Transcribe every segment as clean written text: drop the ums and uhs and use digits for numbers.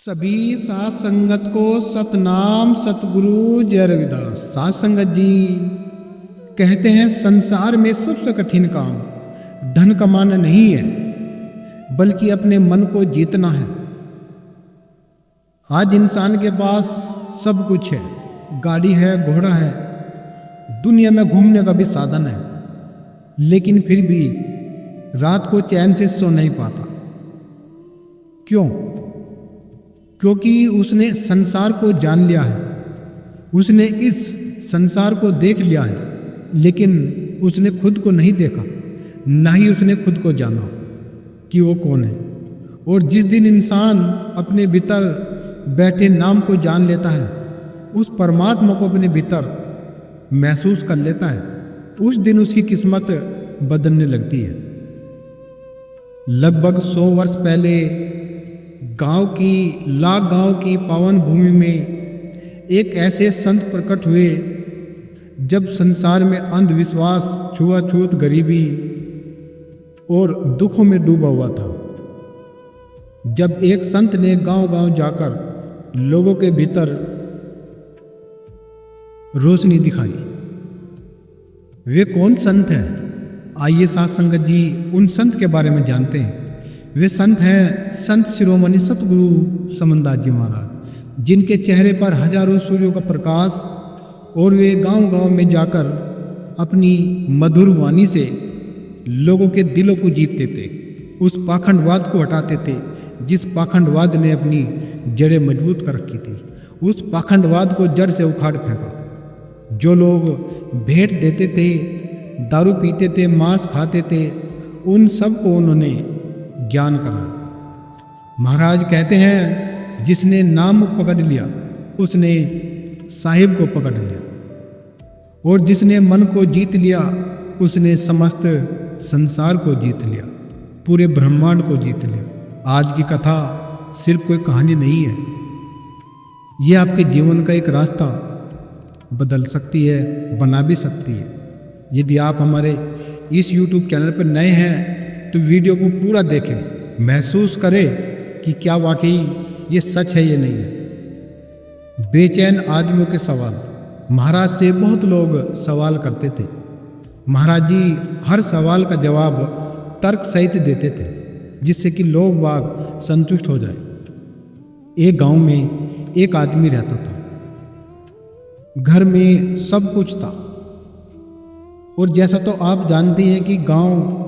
सभी सात संगत को सतनाम सतगुरु जय रविदास। सात संगत जी कहते हैं संसार में सबसे कठिन काम धन कमाना नहीं है, बल्कि अपने मन को जीतना है। आज इंसान के पास सब कुछ है, गाड़ी है, घोड़ा है, दुनिया में घूमने का भी साधन है, लेकिन फिर भी रात को चैन से सो नहीं पाता। क्यों? क्योंकि उसने संसार को जान लिया है, उसने इस संसार को देख लिया है, लेकिन उसने खुद को नहीं देखा, ना ही उसने खुद को जाना कि वो कौन है। और जिस दिन इंसान अपने भीतर बैठे नाम को जान लेता है, उस परमात्मा को अपने भीतर महसूस कर लेता है, उस दिन उसकी किस्मत बदलने लगती है। लगभग 100 वर्ष पहले लाख गांव की पावन भूमि में एक ऐसे संत प्रकट हुए जब संसार में अंधविश्वास, छुआछूत, गरीबी और दुखों में डूबा हुआ था। जब एक संत ने गांव-गांव जाकर लोगों के भीतर रोशनी दिखाई। वे कौन संत है? आइए साथ संगत जी उन संत के बारे में जानते हैं। वे संत हैं संत शिरोमणि सतगुरु समनदास जी महाराज, जिनके चेहरे पर हजारों सूर्यों का प्रकाश, और वे गांव-गांव में जाकर अपनी मधुर वाणी से लोगों के दिलों को जीतते थे, उस पाखंडवाद को हटाते थे जिस पाखंडवाद ने अपनी जड़ें मजबूत कर रखी थी। उस पाखंडवाद को जड़ से उखाड़ फेंका। जो लोग भेंट देते थे, दारू पीते थे, मांस खाते थे, उन सब को उन्होंने ज्ञान कराया। महाराज कहते हैं जिसने नाम पकड़ लिया उसने साहिब को पकड़ लिया, और जिसने मन को जीत लिया उसने समस्त संसार को जीत लिया, पूरे ब्रह्मांड को जीत लिया। आज की कथा सिर्फ कोई कहानी नहीं है, यह आपके जीवन का एक रास्ता बदल सकती है, बना भी सकती है। यदि आप हमारे इस YouTube चैनल पर नए हैं तो वीडियो को पूरा देखें, महसूस करें कि क्या वाकई ये सच है या नहीं है। बेचैन आदमियों के सवाल महाराज से बहुत लोग सवाल करते थे। महाराज जी हर सवाल का जवाब तर्क सहित देते थे, जिससे कि लोग बाग संतुष्ट हो जाए। एक गांव में एक आदमी रहता था, घर में सब कुछ था, और जैसा तो आप जानते हैं कि गांव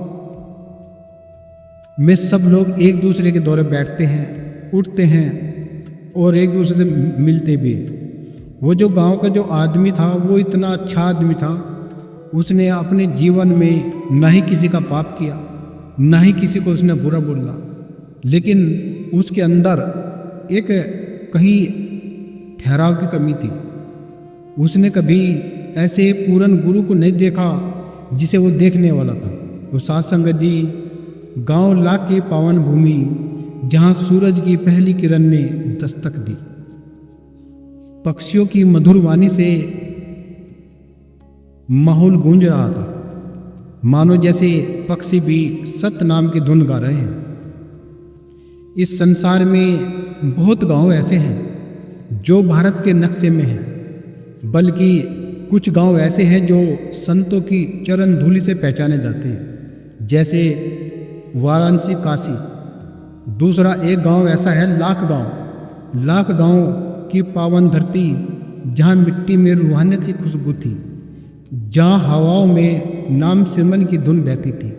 में सब लोग एक दूसरे के दौरे बैठते हैं, उठते हैं और एक दूसरे से मिलते भी हैं। वो जो गांव का जो आदमी था वो इतना अच्छा आदमी था, उसने अपने जीवन में ना ही किसी का पाप किया, ना ही किसी को उसने बुरा बोला, लेकिन उसके अंदर एक कहीं ठहराव की कमी थी। उसने कभी ऐसे पूर्ण गुरु को नहीं देखा जिसे वो देखने वाला था। तो साथ संगत जी गांव लाख की पावन भूमि, जहां सूरज की पहली किरण ने दस्तक दी, पक्षियों की मधुर वाणी से माहौल गूंज रहा था, मानो जैसे पक्षी भी सत नाम की धुन गा रहे हैं। इस संसार में बहुत गांव ऐसे हैं जो भारत के नक्शे में हैं, बल्कि कुछ गांव ऐसे हैं जो संतों की चरण धूलि से पहचाने जाते हैं, जैसे वाराणसी, काशी। दूसरा एक गांव ऐसा है लाख गांव की पावन धरती, जहां मिट्टी में रूहानियत की खुशबू थी, जहां हवाओं में नाम सिमरन की धुन बहती थी,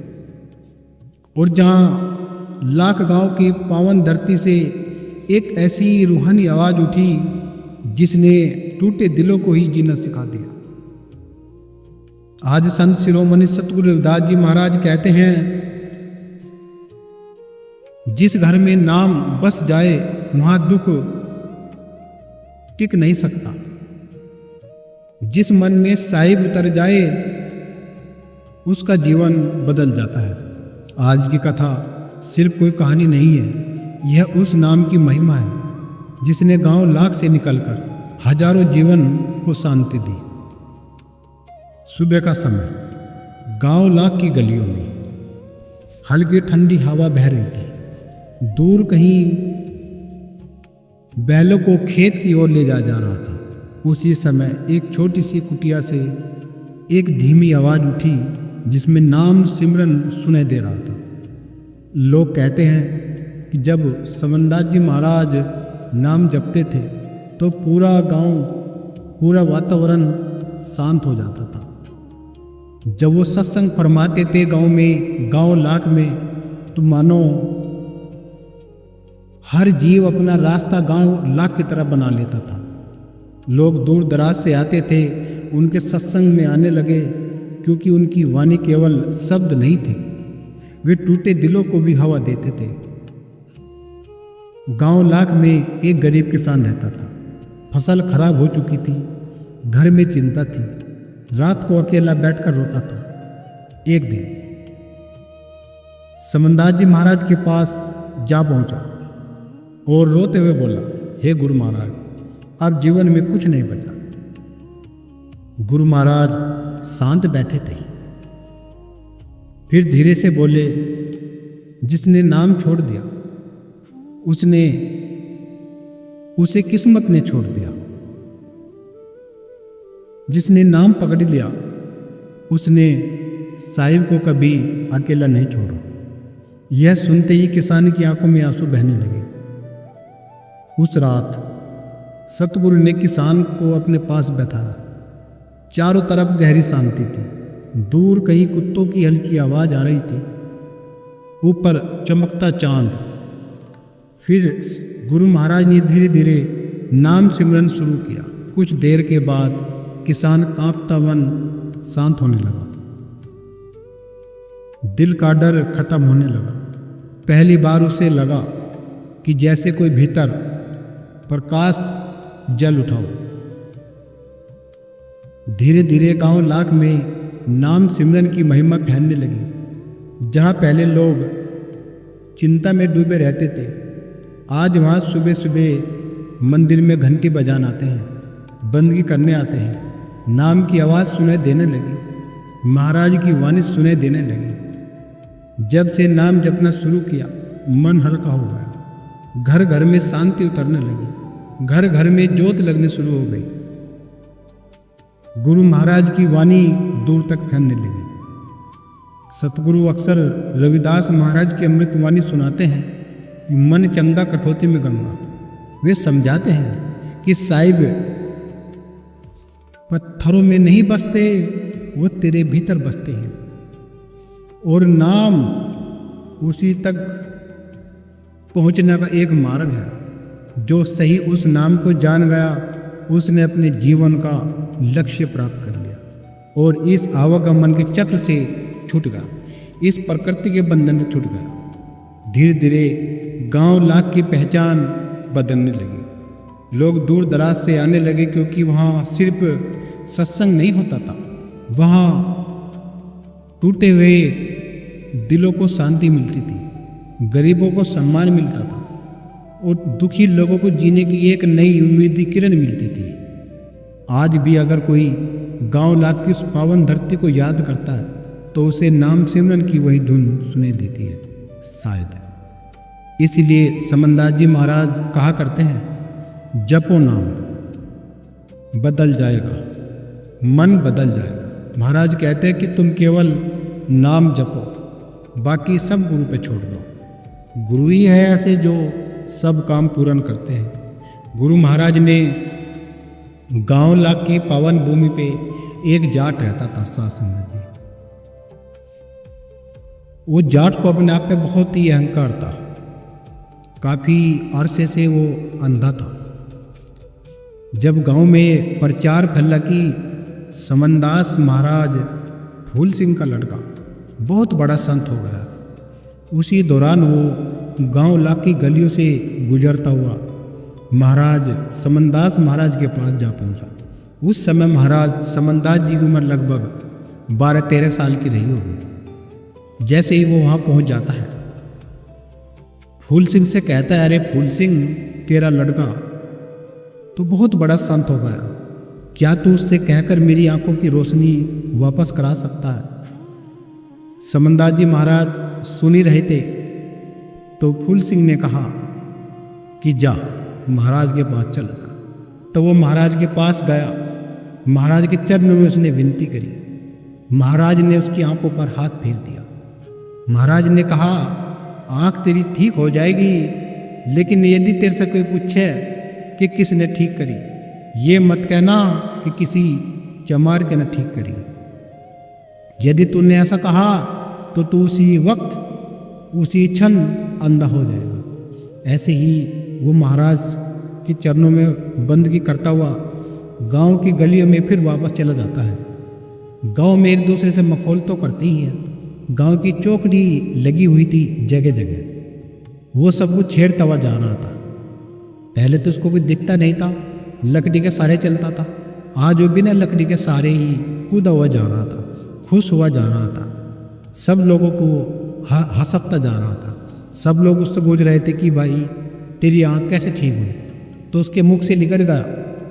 और जहां लाख गांव की पावन धरती से एक ऐसी रूहानी आवाज उठी जिसने टूटे दिलों को ही जीना सिखा दिया। आज संत शिरोमणि सतगुरु रविदास जी महाराज कहते हैं जिस घर में नाम बस जाए वहां दुख टिक नहीं सकता, जिस मन में साहिब उतर जाए उसका जीवन बदल जाता है। आज की कथा सिर्फ कोई कहानी नहीं है, यह उस नाम की महिमा है जिसने गांव लाख से निकलकर हजारों जीवन को शांति दी। सुबह का समय गांव लाख की गलियों में हल्की ठंडी हवा बह रही थी। दूर कहीं बैलों को खेत की ओर ले जा रहा था। उसी समय एक छोटी सी कुटिया से एक धीमी आवाज़ उठी जिसमें नाम सिमरन सुनाई दे रहा था। लोग कहते हैं कि जब समनदास जी महाराज नाम जपते थे तो पूरा गांव, पूरा वातावरण शांत हो जाता था। जब वो सत्संग फरमाते थे गांव में, गांव लाख में, तो मानो हर जीव अपना रास्ता गांव लाख की तरह बना लेता था। लोग दूर दराज से आते थे, उनके सत्संग में आने लगे, क्योंकि उनकी वाणी केवल शब्द नहीं थे, वे टूटे दिलों को भी हवा देते थे। गांव लाख में एक गरीब किसान रहता था। फसल खराब हो चुकी थी, घर में चिंता थी, रात को अकेला बैठकर रोता था। एक दिन समनदास जी महाराज के पास जा पहुंचा और रोते हुए बोला, हे गुरु महाराज, अब जीवन में कुछ नहीं बचा। गुरु महाराज शांत बैठे थे, फिर धीरे से बोले, जिसने नाम छोड़ दिया उसे किस्मत ने छोड़ दिया। जिसने नाम पकड़ लिया उसने साहिब को कभी अकेला नहीं छोड़ा। यह सुनते ही किसान की आंखों में आंसू बहने लगे। उस रात सतगुरु ने किसान को अपने पास बैठाया। चारों तरफ गहरी शांति थी। दूर कहीं कुत्तों की हल्की आवाज आ रही थी, ऊपर चमकता चांद। फिर गुरु महाराज ने धीरे धीरे नाम सिमरन शुरू किया। कुछ देर के बाद किसान कांपता मन शांत होने लगा। दिल का डर खत्म होने लगा। पहली बार उसे लगा कि जैसे कोई भीतर प्रकाश जल उठाओ। धीरे धीरे गांव लाख में नाम सिमरन की महिमा फैलने लगी। जहां पहले लोग चिंता में डूबे रहते थे, आज वहां सुबह सुबह मंदिर में घंटी बजाने आते हैं, बंदगी करने आते हैं। नाम की आवाज़ सुनाई देने लगी, महाराज की वाणी सुनाई देने लगी। जब से नाम जपना शुरू किया, मन हल्का हो गया। घर घर में शांति उतरने लगी, घर घर में ज्योत लगने शुरू हो गई। गुरु महाराज की वाणी दूर तक फैलने लगी। सतगुरु अक्सर रविदास महाराज की अमृत वाणी सुनाते हैं, मन चंगा कठौती में गंगा। वे समझाते हैं कि साहिब पत्थरों में नहीं बसते, वो तेरे भीतर बसते हैं, और नाम उसी तक पहुंचने का एक मार्ग है। जो सही उस नाम को जान गया, उसने अपने जीवन का लक्ष्य प्राप्त कर लिया और इस आवागमन के चक्र से छूट गया, इस प्रकृति के बंधन से छूट गया। धीरे धीरे गांव लाख की पहचान बदलने लगी। लोग दूर दराज से आने लगे, क्योंकि वहाँ सिर्फ सत्संग नहीं होता था, वहाँ टूटे हुए दिलों को शांति मिलती थी, गरीबों को सम्मान मिलता था और दुखी लोगों को जीने की एक नई उम्मीद की किरण मिलती थी। आज भी अगर कोई गांव लाख की उस पावन धरती को याद करता है तो उसे नाम सिमरन की वही धुन सुनाई देती है शायद। इसीलिए समनदास जी महाराज कहा करते हैं, जपो नाम, बदल जाएगा, मन बदल जाएगा। महाराज कहते हैं कि तुम केवल नाम जपो, बाकी सब गुरु पे छोड़ दो। गुरु ही है ऐसे जो सब काम पूर्ण करते हैं। गुरु महाराज ने गांव लाख की पावन भूमि पे एक जाट रहता था, साध संगत जी। वो जाट को अपने आप पे बहुत ही अहंकार था। काफ़ी अरसे से वो अंधा था। जब गांव में प्रचार फैला कि समनदास महाराज फूल सिंह का लड़का बहुत बड़ा संत हो गया, उसी दौरान वो गांव लाख की गलियों से गुजरता हुआ महाराज समनदास महाराज के पास जा पहुंचा। उस समय महाराज समनदास जी की उम्र लगभग 12-13 साल की रही होगी। जैसे ही वो वहाँ पहुँच जाता है, फूल सिंह से कहता है, अरे फूल सिंह, तेरा लड़का तो बहुत बड़ा संत हो गया, क्या तू उससे कहकर मेरी आंखों की रोशनी वापस करा सकता है? समनदास जी महाराज सुन ही रहे थे तो फूल सिंह ने कहा कि जा, महाराज के पास चला जा। तो वो महाराज के पास गया, महाराज के चरणों में उसने विनती करी। महाराज ने उसकी आंखों पर हाथ फेर दिया। महाराज ने कहा, आंख तेरी ठीक हो जाएगी, लेकिन यदि तेरे से कोई पूछे कि किसने ठीक करी, ये मत कहना कि किसी चमार के न ठीक करी। यदि तूने ऐसा कहा तो तू उसी वक्त उसी क्षण अंधा हो जाएगा। ऐसे ही वो महाराज के चरणों में बंदगी करता हुआ गांव की गलियों में फिर वापस चला जाता है। गांव में एक दूसरे से मखौल तो करते ही हैं। गांव की चौकड़ी लगी हुई थी जगह जगह। वो सब कुछ छेड़ता हुआ जा रहा था। पहले तो उसको कुछ दिखता नहीं था, लकड़ी के सहारे चलता था। आज वो बिना लकड़ी के सहारे ही कूदा हुआ जा रहा था, खुश हुआ जा रहा था। सब लोगों को हंसता जा रहा था। सब लोग उससे पूछ रहे थे कि भाई तेरी आँख कैसे ठीक हुई। तो उसके मुख से निकल गया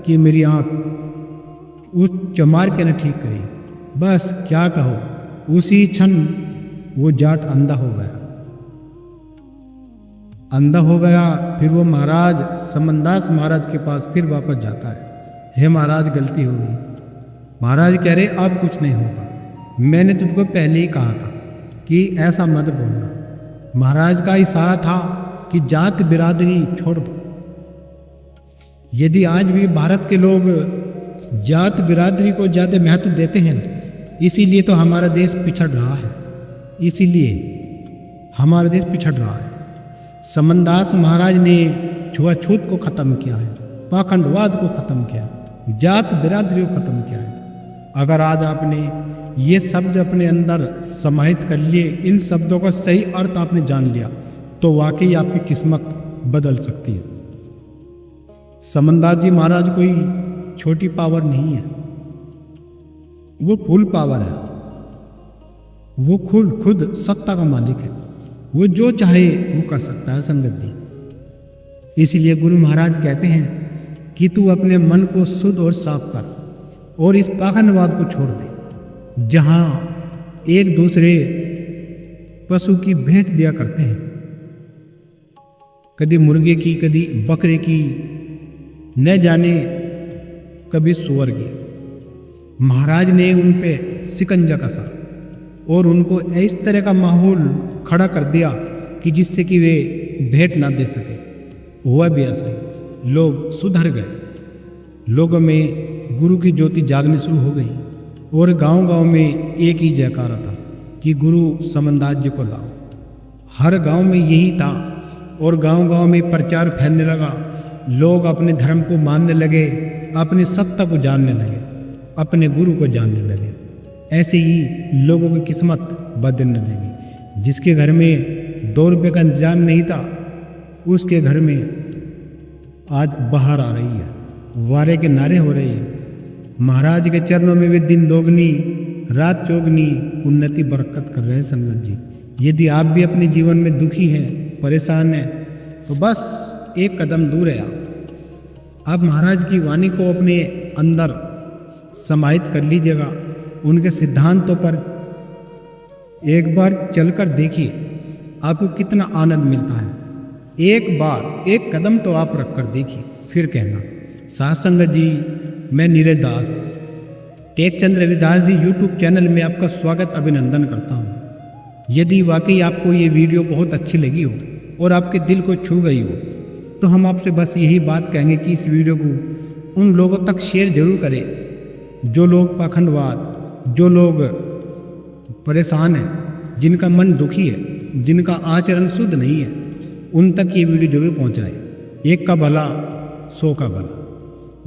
कि मेरी आँख उस चमार के ने ठीक करी। बस क्या कहो, उसी क्षण वो जाट अंधा हो गया। अंधा हो गया। फिर वो महाराज समनदास महाराज के पास फिर वापस जाता है। हे महाराज, गलती हो गई। महाराज कह रहे अब कुछ नहीं होगा, मैंने तुझको पहले ही कहा था कि ऐसा मत बोलना। महाराज का इशारा था कि जात बिरादरी छोड़ दो। यदि आज भी भारत के लोग जात बिरादरी को ज़्यादा महत्व देते हैं, इसीलिए तो हमारा देश पिछड़ रहा है। इसीलिए हमारा देश पिछड़ रहा है। समनदास महाराज ने छुआछूत को ख़त्म किया है, पाखंडवाद को ख़त्म किया है, जात बिरादरी को ख़त्म किया है। अगर आज आपने ये शब्द अपने अंदर समाहित कर लिए, इन शब्दों का सही अर्थ आपने जान लिया, तो वाकई आपकी किस्मत बदल सकती है। समनदास जी महाराज कोई छोटी पावर नहीं है, वो फुल पावर है। वो खुद सत्ता का मालिक है। वो जो चाहे वो कर सकता है संगत जी। इसीलिए गुरु महाराज कहते हैं कि तू अपने मन को शुद्ध और साफ कर और इस पाखंडवाद को छोड़ दे। जहाँ एक दूसरे पशु की भेंट दिया करते हैं, कभी मुर्गे की, कभी बकरे की, न जाने कभी सुअर की। महाराज ने उन पे शिकंजा कसा और उनको इस तरह का माहौल खड़ा कर दिया कि जिससे कि वे भेंट ना दे सके। हुआ भी ऐसा ही, लोग सुधर गए। लोगों में गुरु की ज्योति जागने शुरू हो गई और गांव-गांव में एक ही जयकारा था कि गुरु समनदास जी को लाओ। हर गांव में यही था और गांव-गांव में प्रचार फैलने लगा। लोग अपने धर्म को मानने लगे, अपनी सत्ता को जानने लगे, अपने गुरु को जानने लगे। ऐसे ही लोगों की किस्मत बदलने लगी। जिसके घर में 2 रुपये का इंतजाम नहीं था, उसके घर में आज बाहर आ रही है, वारे के नारे हो रहे हैं। महाराज के चरणों में वे दिन दोगुनी रात चौगुनी उन्नति बरकत कर रहे हैं संगत जी। यदि आप भी अपने जीवन में दुखी हैं, परेशान हैं, तो बस एक कदम दूर है आप महाराज की वाणी को अपने अंदर समाहित कर लीजिएगा। उनके सिद्धांतों पर एक बार चलकर देखिए, आपको कितना आनंद मिलता है। एक बार एक कदम तो आप रख कर देखिए, फिर कहना। साथ संगत जी, मैं नीरज दास टेक चंद रविदास जी यूट्यूब चैनल में आपका स्वागत अभिनंदन करता हूँ। यदि वाकई आपको ये वीडियो बहुत अच्छी लगी हो और आपके दिल को छू गई हो, तो हम आपसे बस यही बात कहेंगे कि इस वीडियो को उन लोगों तक शेयर जरूर करें जो लोग पाखंडवाद, जो लोग परेशान हैं, जिनका मन दुखी है, जिनका आचरण शुद्ध नहीं है, उन तक ये वीडियो जरूर पहुंचाए। एक का भला 100 का भला।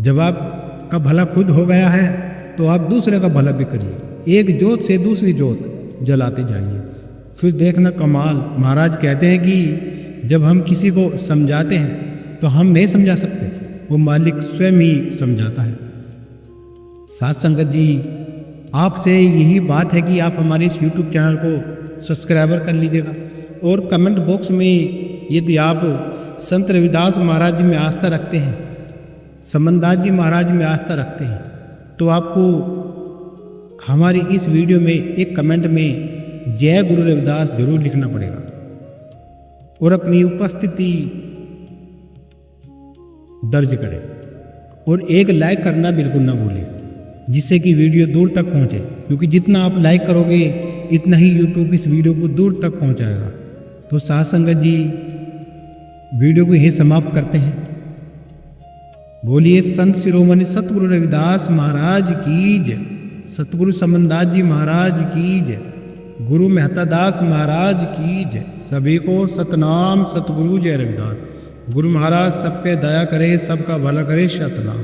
जब आपका भला खुद हो गया है तो आप दूसरे का भला भी करिए। एक जोत से दूसरी जोत जलाते जाइए, फिर देखना कमाल। महाराज कहते हैं कि जब हम किसी को समझाते हैं तो हम नहीं समझा सकते, वो मालिक स्वयं ही समझाता है। साथ संगत जी, आपसे यही बात है कि आप हमारे इस यूट्यूब चैनल को सब्सक्राइबर कर लीजिएगा और कमेंट बॉक्स में यदि आप संत रविदास महाराज जी में आस्था रखते हैं, समनदास जी महाराज में आस्था रखते हैं, तो आपको हमारी इस वीडियो में एक कमेंट में जय गुरु रविदास जरूर लिखना पड़ेगा और अपनी उपस्थिति दर्ज करें और एक लाइक करना बिल्कुल ना भूलें, जिससे कि वीडियो दूर तक पहुंचे, क्योंकि जितना आप लाइक करोगे इतना ही यूट्यूब इस वीडियो को दूर तक पहुंचाएगा। तो साध संगत जी, वीडियो को यही समाप्त करते हैं। बोलिए संत शिरोमणि सतगुरु रविदास महाराज की जय, सतगुरु समनदास जी महाराज की जय, गुरु मेहता दास महाराज की जय। सभी को सतनाम सतगुरु जय रविदास। गुरु महाराज सब पे दया करे, सबका भला करे। सतनाम।